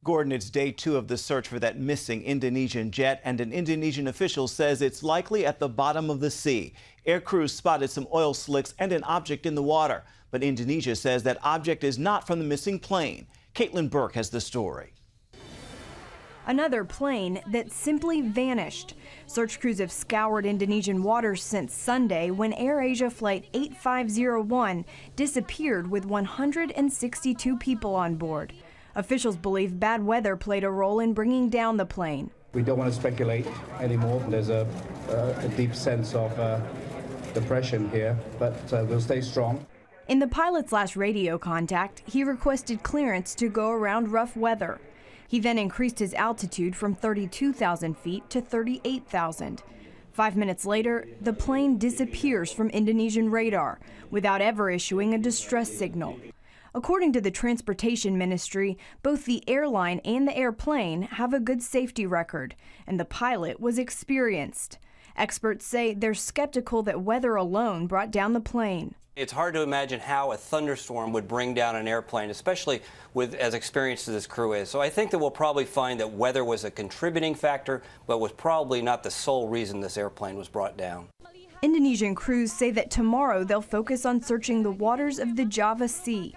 Gordon, it's day 2 of the search for that missing Indonesian jet, and an Indonesian official says it's likely at the bottom of the sea. Air crews spotted some oil slicks and an object in the water, but Indonesia says that object is not from the missing plane. Caitlin Burke has the story. Another plane that simply vanished. Search crews have scoured Indonesian waters since Sunday when AirAsia Flight 8501 disappeared with 162 people on board. Officials believe bad weather played a role in bringing down the plane. We don't want to speculate anymore. There's a deep sense of depression here, but we'll stay strong. In the pilot's last radio contact, he requested clearance to go around rough weather. He then increased his altitude from 32,000 feet to 38,000. 5 minutes later, the plane disappears from Indonesian radar without ever issuing a distress signal. According to the Transportation Ministry, both the airline and the airplane have a good safety record, and the pilot was experienced. Experts say they're skeptical that weather alone brought down the plane. It's hard to imagine how a thunderstorm would bring down an airplane, especially with as experienced as this crew is. So I think that we'll probably find that weather was a contributing factor, but was probably not the sole reason this airplane was brought down. Indonesian crews say that tomorrow they'll focus on searching the waters of the Java Sea.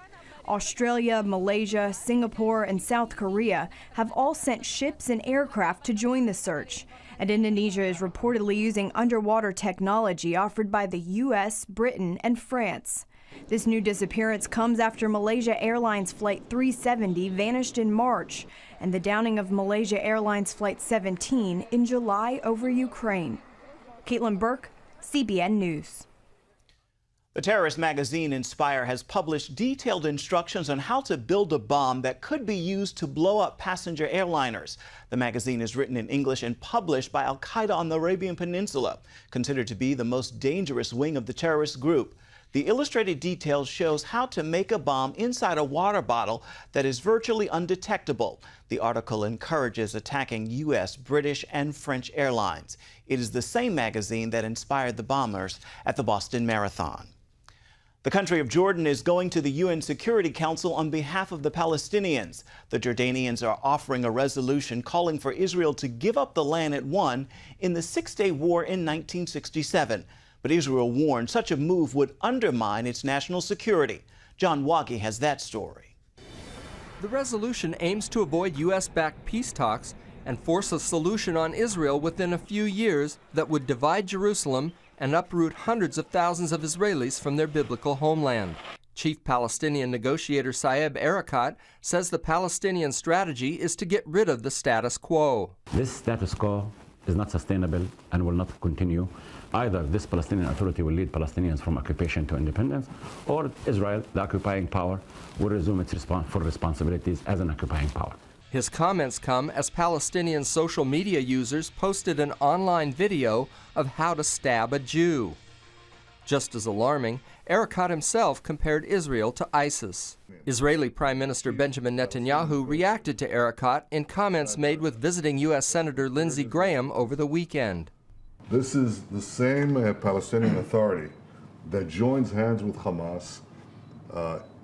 Australia, Malaysia, Singapore, and South Korea have all sent ships and aircraft to join the search. And Indonesia is reportedly using underwater technology offered by the U.S., Britain, and France. This new disappearance comes after Malaysia Airlines Flight 370 vanished in March, and the downing of Malaysia Airlines Flight 17 in July over Ukraine. Caitlin Burke, CBN News. The terrorist magazine Inspire has published detailed instructions on how to build a bomb that could be used to blow up passenger airliners. The magazine is written in English and published by Al-Qaeda on the Arabian Peninsula, considered to be the most dangerous wing of the terrorist group. The illustrated details shows how to make a bomb inside a water bottle that is virtually undetectable. The article encourages attacking U.S., British, and French airlines. It is the same magazine that inspired the bombers at the Boston Marathon. The country of Jordan is going to the UN Security Council on behalf of the Palestinians. The Jordanians are offering a resolution calling for Israel to give up the land it won in the Six-Day War in 1967. But Israel warned such a move would undermine its national security. John Wagi has that story. The resolution aims to avoid U.S.-backed peace talks and force a solution on Israel within a few years that would divide Jerusalem and uproot hundreds of thousands of Israelis from their biblical homeland. Chief Palestinian negotiator Saeb Erekat says the Palestinian strategy is to get rid of the status quo. This status quo is not sustainable and will not continue. Either this Palestinian Authority will lead Palestinians from occupation to independence, or Israel, the occupying power, will resume its full responsibilities as an occupying power. His comments come as Palestinian social media users posted an online video of how to stab a Jew. Just as alarming, Erekat himself compared Israel to ISIS. Israeli Prime Minister Benjamin Netanyahu reacted to Erekat in comments made with visiting U.S. Senator Lindsey Graham over the weekend. This is the same Palestinian Authority that joins hands with Hamas,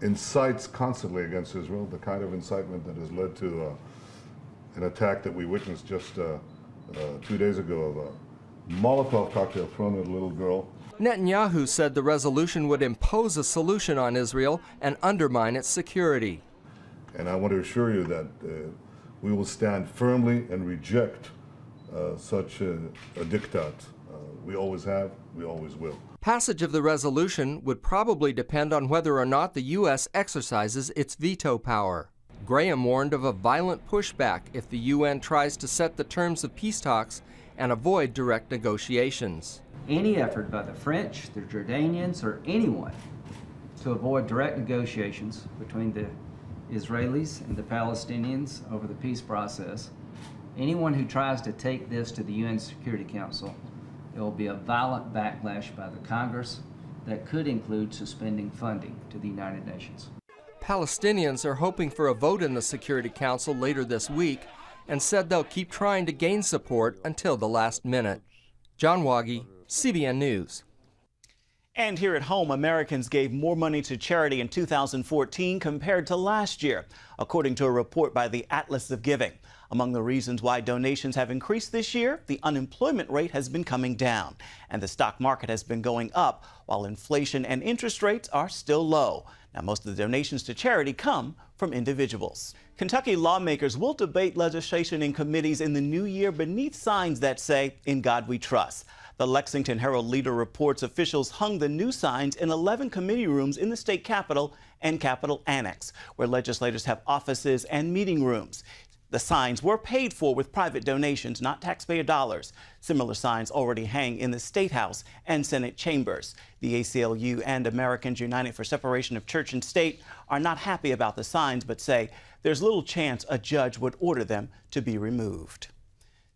incites constantly against Israel, the kind of incitement that has led to an attack that we witnessed just 2 days ago of a Molotov cocktail thrown at a little girl. Netanyahu said the resolution would impose a solution on Israel and undermine its security. And I want to assure you that we will stand firmly and reject such a diktat. We always have, we always will. Passage of the resolution would probably depend on whether or not the U.S. exercises its veto power. Graham warned of a violent pushback if the UN tries to set the terms of peace talks and avoid direct negotiations. Any effort by the French, the Jordanians, or anyone to avoid direct negotiations between the Israelis and the Palestinians over the peace process, anyone who tries to take this to the UN Security Council, there will be a violent backlash by the Congress that could include suspending funding to the United Nations. Palestinians are hoping for a vote in the Security Council later this week and said they'll keep trying to gain support until the last minute. John Wagi, CBN News. And here at home, Americans gave more money to charity in 2014 compared to last year, according to a report by the Atlas of Giving. Among the reasons why donations have increased this year, the unemployment rate has been coming down, and the stock market has been going up, while inflation and interest rates are still low. Now, most of the donations to charity come from individuals. Kentucky lawmakers will debate legislation in committees in the new year beneath signs that say, "In God We Trust." The Lexington Herald Leader reports officials hung the new signs in 11 committee rooms in the state capitol and Capitol Annex, where legislators have offices and meeting rooms. The signs were paid for with private donations, not taxpayer dollars. Similar signs already hang in the State House and Senate chambers. The ACLU and Americans United for Separation of Church and State are not happy about the signs, but say there's little chance a judge would order them to be removed.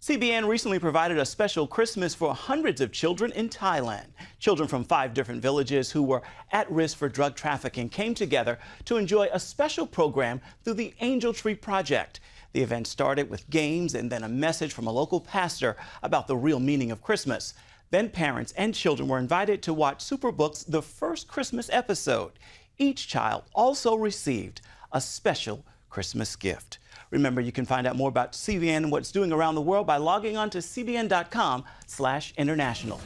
CBN recently provided a special Christmas for hundreds of children in Thailand. Children from 5 different villages who were at risk for drug trafficking came together to enjoy a special program through the Angel Tree Project. The event started with games and then a message from a local pastor about the real meaning of Christmas. Then parents and children were invited to watch Superbook's The First Christmas Episode. Each child also received a special Christmas gift. Remember, you can find out more about CBN and what's doing around the world by logging on to cbn.com/international.